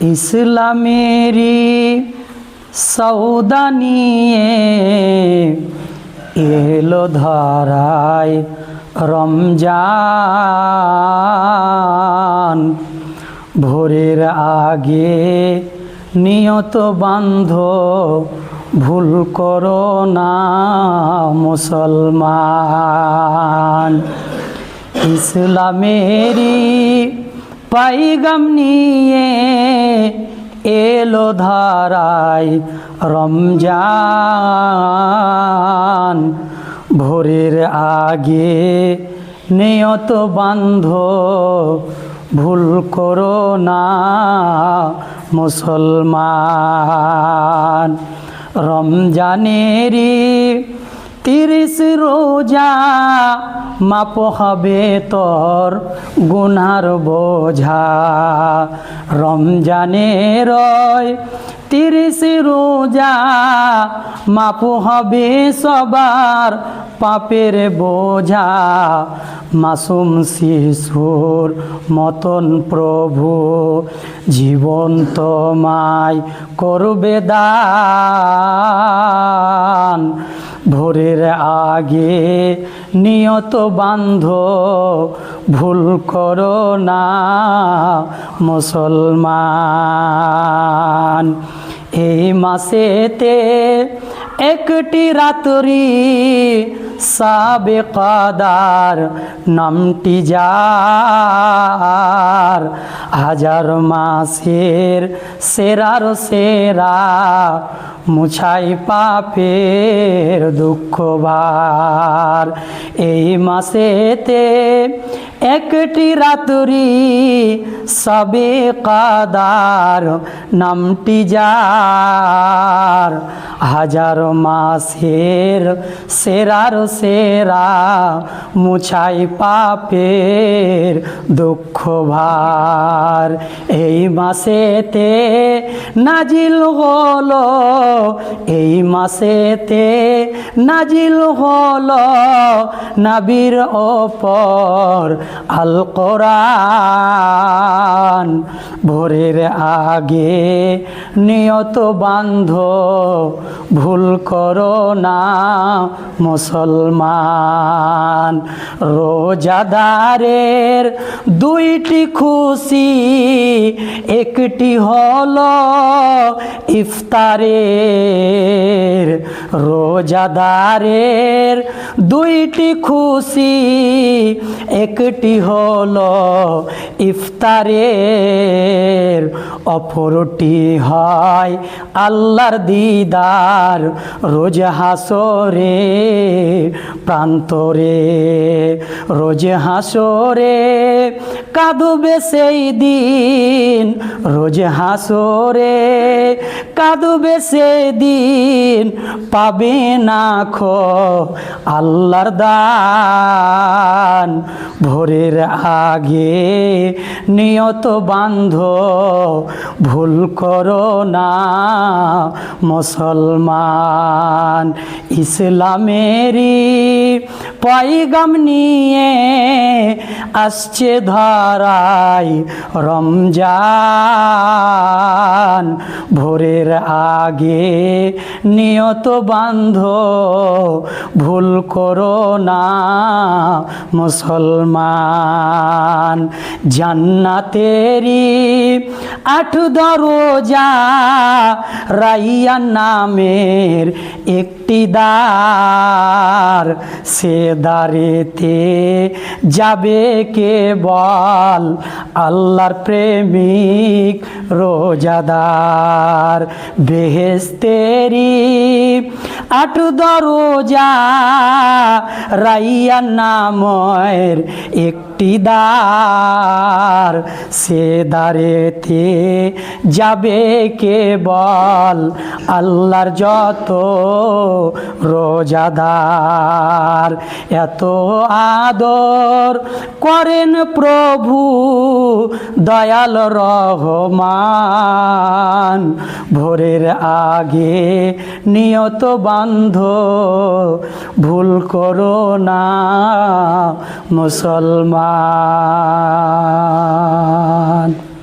ইসলামেরই সৌদা নিয়ে এলো ধরায় রমজান। ভোরের আগে নিয়ত বান্ধ, ভুল করো না মুসলমান। ইসলামেরই পাইগাম নিয়ে এলো ধারায় রমজান। ভোরের আগে নিয়ত বান্ধ, ভুল করো না মুসলমান। রমজানেরই 30 রোজা মাপ হবে তোর গুনার বোঝা। রমজানের 30 রোজা মাপ হবে সবার পাপের বোঝা। মাসুম শিশুর মতন প্রভু জীবন তোমায় করবে দান। ভোরের আগে নিয়ত বান্ধ, ভুল করো না মুসলমান। এই মাসেতে একটি রাত্রি সাবে কাদার নামটি যার। হাজার মাসের সেরার সেরা মুছাই পাপের দুঃখ ভার। এই মাসেতে একটি রাত্রি সাবে কাদার নামটি যার। হাজার মাসের সেরার সেরা মুছাই পাপের দুঃখ ভার। এই মাসেতে নাজিল হলো, এই মাসেতে নাজিল হলো নবীর ওপর আল কোরআন। ভোরের আগে নিয়ত বান্ধ, ভুল করো না মুসলমান। রোজাদারের 2টি খুশি, একটি হলো ইফতারের। রোজাদারের 2টি খুশি, একটি হলো ইফতারের। অপরটি হয় আল্লাহর দিদার রোজ হাসরে প্রান্তরে। রোজ হাসরে কাঁদবে সেই দিন, রোজ হাসরে কাঁদবে সেই দিন। পাবে না খো আল্লাহর দান। ভোরের আগে নিয়ত বান্ধ, ভুল করো না মুসলমান। ইসলামেরই পয়গাম নিয়ে আসছে ধরায় রমজান। ভোরের আগে নিয়ত বান্ধ, ভুল করো না মুসলমান। জান্নাতেরই 8 দরজা, রাইয়ান নামের একটি দ্বার। সে দ্বারেতে যাবে কেবল আল্লাহর প্রেমিক রোজাদার। বেহেশতেরই 8 দরজা, রাইয়ান নামের একটি দ্বার। সে দ্বারেতে যাবে কেবল আল্লাহর যত রোজাদার। এত আদর করেন প্রভু দয়াল রহমান। ভোরের আগে নিয়ত বান্ধ, ভুল করো না মুসলমান।